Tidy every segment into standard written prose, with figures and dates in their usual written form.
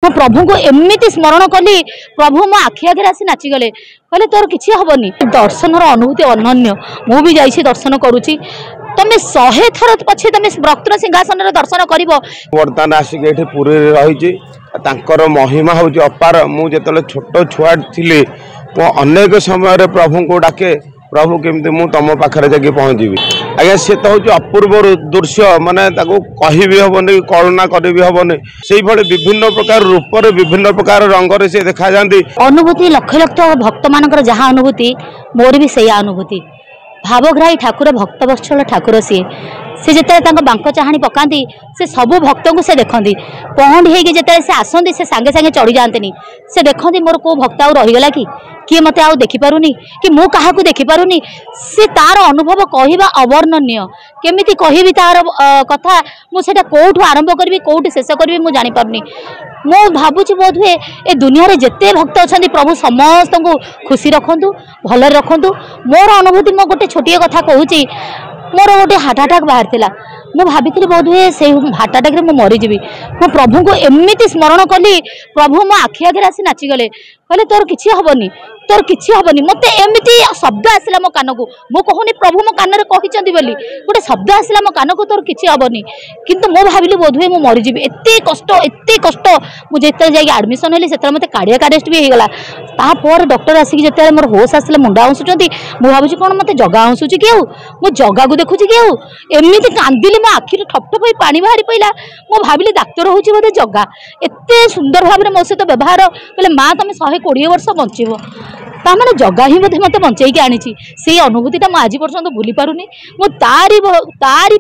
मो प्रभु को एमती स्मरण कली प्रभु मो आखि आगे आसी नाचीगले कहले तोर किसी हेनी दर्शन अनुभूति अनन्य मु भी जाइए दर्शन करुच्ची तुम 100 थर पछे तुम भक्तर सिंहासन दर्शन कर बर्तमान आसिक पुरी रही महिमा हूँ अपार मुझे छोट छुआ थी अनेक समय प्रभु को डाके प्रभु केमती मु तुम पाखे जाकि पहुँची आज्ञा सी तो हूँ अपूर्व दृश्य माने कही भी हेनी कल्पना करी भी हेनी से विभिन्न प्रकार रूप विभिन्न प्रकार रंग से देखा जाती अनुभूति लक्ष लक्ष भक्त मान जहाँ अनुभूति मोर भी से अनुभूति भावग्राही ठाकुर भक्तवत्सल ठाकुर सी जिते बांक चाहाणी पकाती से सबू भक्त को से देखती पहुँडी होगी जिते से आसती से सांगे सांगे चढ़ी जाती से देखती मोर को भक्त आउ रहीगला कि किए मत आउ देखिपारुनी कि मु क्या देखिपारुनी सी तार अनुभव कहवा अवर्णनीय केमिति कहबी तार कथा मुझे कौटू आरंभ करी कौटू शेष करी मुझे जापारुनी मु भावुची बोध हुए ए दुनिया रे जिते भक्त अच्छा प्रभु समस्त को खुशी रखु भल रखु मोर अनुभूति मो गोटे छोटिया कथा कहूँ मोर गोटे हार्ट अटैक बाहर मु भाभी बोध हुए से हार्ट अटैक रे मरीजी मो प्रभु को एमती स्मरण कली प्रभु मो आखि आगे आसी नाचीगले कहले तोर किसी हेनी तोर किसी हेनी मत एमती शब्द आसला मो कान को मु कहूनी प्रभु मो कान कहते गोटे शब्द आसला मो कान को तोर किसी हेनी किंतु मो भाविली बोध हुए मु मरीजी एत कष्ट मुझे जाकि आडमिशन हेली से मत कार्डियक अरेस्ट भी होगा तापर डॉक्टर आसिक जिते मोर होश आसले मुंडा हंसुंट मु भावी कौन मत जगा हंसुची कि मु जगा को देखुची कि एमती कांदिली मो आखिर ठपठप पानी बाहरी पड़ा मु भाविली डाक्तर हूँ बोधे जगा एत सुंदर भाव में मो सहित व्यवहार कहले माँ तुम 120 वर्ष बचब ताने जगा ही बोधे मत बंचेकी आनी से अनुभूतिटा मुझे आज पर्यटन भूली पारुनी मु तारी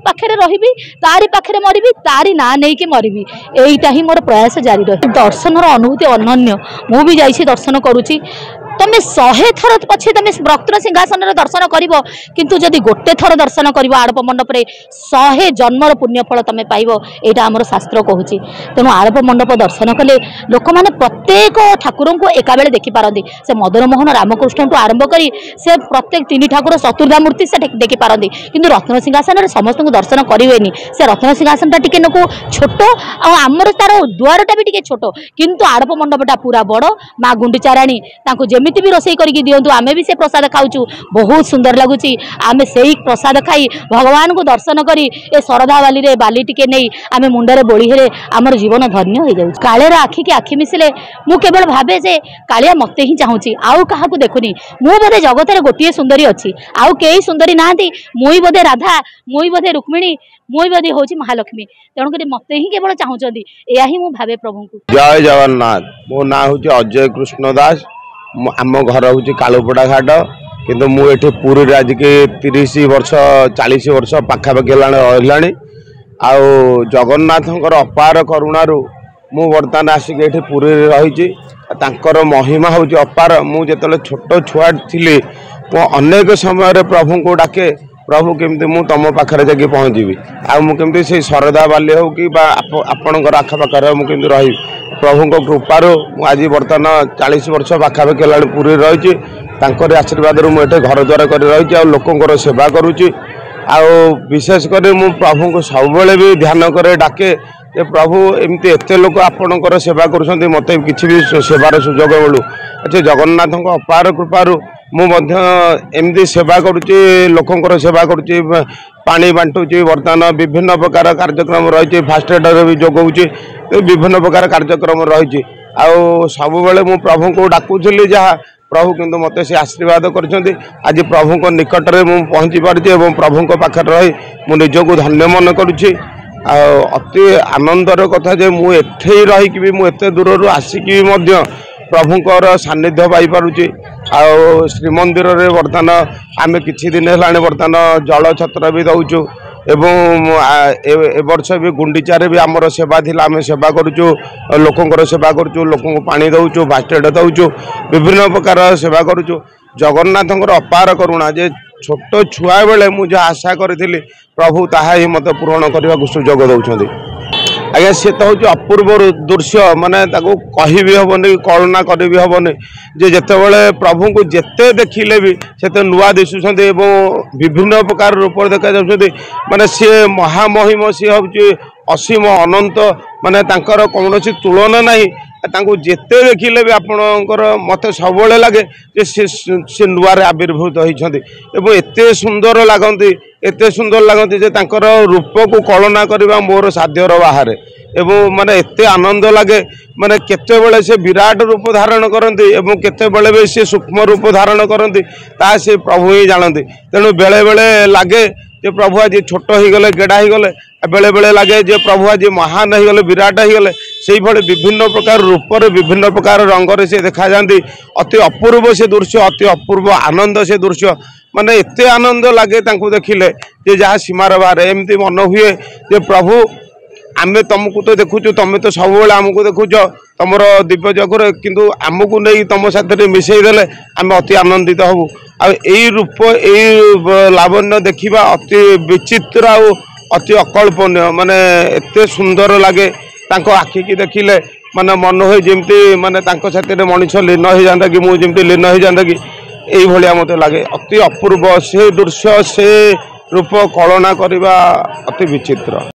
पाखे रही तारी पाखे मरबी तारी ना नहीं मरबी यहीटा ही मोर प्रयास जारी रहे दर्शन अनुभूति अनन्य मु भी जाइए दर्शन करुच्ची तुम 100 थर पछे तुम भक्तर सिंहासन दर्शन कर किंतु जदि गोटे थर दर्शन कर आड़प मंडप 100 जन्मर पुण्यफल तुम पाइब यहाँ आमर शास्त्र कहूँ तेणु आड़प मंडप दर्शन कले लोक मैंने प्रत्येक ठाकुर को एका बेले देखिपारती से मदन मोहन रामकृष्ण आरंभ कर से प्रत्येक 3 ठाकुर चतुर्धा मूर्ति से देखिपारती किंतु रत्न सिंहासन समस्त को दर्शन करेनि से रत्न सिंहासन टी छोट आमर तार द्वारटा भी टे छोट किंतु आड़प मंडपटा पूरा बड़ माँ गुंडीचा राणी जमी भी रोषे करके दिंतु आमे भी से प्रसाद खाऊँ बहुत सुंदर लगुच आमे से प्रसाद खाई भगवान को दर्शन करी ए शरधा बाली रे बाली टिके नहीं आमे मुंडरे बोली हेले आमर जीवन धन्य हो जाए कालियार आखि की आखि मिसिले मु केवल भावे जे कालिया मते ही चाहूँगी आउ क्या देखुनी मु बोधे जगत रे गोटे सुंदरी अच्छी आउ कई सुंदरी नहांती मुई बोधे राधा मुई बोधे रुक्मिणी मुई बोधे हूँ महालक्ष्मी तेणुक मते ही केवल चाहूँगी या ही मु भावे प्रभु को। जय जगन्नाथ मो ना हूँ अजय कृष्ण दास आम घर हूँ कालुपड़ा घाट किंतु मुझे पुरी आज के 30 वर्ष 40 वर्ष पाखापाखि रहा जगन्नाथ अपार करुणार मु बर्तमान आसिक पुरी रही महिमा हूँ अपार मुझे छोट छुआ थी अनेक समय प्रभु को डाके प्रभु केमती मु तुम पाखे जाकि पहुँची आमती से शरदा बाली हो कि आपणकर आखपाखे मुझे रही प्रभु कृपारू आज बर्तमान 40 वर्ष पाखापाखि पुरी रही आशीर्वाद मुझे घर द्वार कर रही लोकर सेवा करुच्ची विशेषकर मु प्रभु को सब भी ध्यान करे डाके प्रभु एमती एत लोक आपणकर सेवा कर मत कि भी सेवार सुजोग मिलू अच्छे जगन्नाथ अपार कृपारू मुझे सेवा करुच्ची लोकर सेवा करुच्ची पानी बांटुची बर्तमान विभिन्न प्रकार कार्यक्रम रही फास्ट एड भी जोगाऊँगी विभिन्न प्रकार कार्यक्रम रही सब बेले मु प्रभु को डाकुली जहाँ प्रभु किंतु मत से आशीर्वाद कर आज प्रभु को निकट में मुझे पहुँची पार्टी प्रभु पाखे रही मु निजक धन्य मन करुच्ची अति आनंदर कथा जे मु एठे रही भी मुझे दूर आसिकी प्रभुंकर सानिध्य पाइपरुची श्रीमंदिर रे बर्तमान आमे किछि दिन है बर्तमान जल छत्र भी दौचु एवं ए वर्ष भी गुंडीचारे भी आमर सेवा थिला आमे सेवा करुचु लोकंकर सेवा करुचु लोकंको पानी दौचु फास्टेड दौचु विभिन्न प्रकार सेवा करुचु जगन्नाथंकर अपार करुणा जे छोट छुआ बेले मुझे आशा करी प्रभु ताहा ही मत पूरण करने को सुजोग दौरान आज्ञा सी तो हूँ अपूर्व दृश्य माने कही भी हेनी कल्पना करी भी हेनी जे जितेबाला प्रभु को जिते देखिले भी से नुआ दिशुंट विभिन्न प्रकार रूप देखा जाऊँच माने सी महामहिम सी हूँ असीम अनंत माने तांकर कौन तुलना नहीं तांको जेते देखिले भी आपणकर मत सब लगे से नुआरे आविर्भूत होती एते सुंदर लगती एते सुंदर लगती जे तांकर रूप को कलना करवा मोर साध्यर बाहर एवं माने एते आनंद लगे माने केते बेले से विराट रूप धारण करती एवं केते बेले भी से सूक्ष्म रूप धारण करती ता से प्रभु ही जानती तेणु बेले बेले लगे जे प्रभु आज छोट हो गले गेड़ा हो गले बेले बेले लगे जे प्रभु आज महान हो गले विराट हो गले से भाई विभिन्न प्रकार रूप विभिन्न प्रकार रंग से देखा जाती अति अपूर्व से दृश्य अति अपूर्व आनंद से दृश्य माने एते आनंद लगे देखिले जे जहाँ सीमार बाहर एमती मन हुए जे प्रभु आमे तुमको तो देखुचु तुम तो सब आमको देखुच तुम दिव्य जगर किंतु आमको नहीं तुम साथ मिसई देले आम अति आनंदित हबु आई रूप यही लावण्य देखा अति विचित्र अति अकल्पनीय माने एते सुंदर लगे तांको आखि की देखिले माने मन हो जमती माने तांको साथ मनीष लीन हो जाता कि मुझे लीन हो जाता कि यही भाया मत लगे अति अपूर्व से दृश्य से रूप कलना करवा अति विचित्र।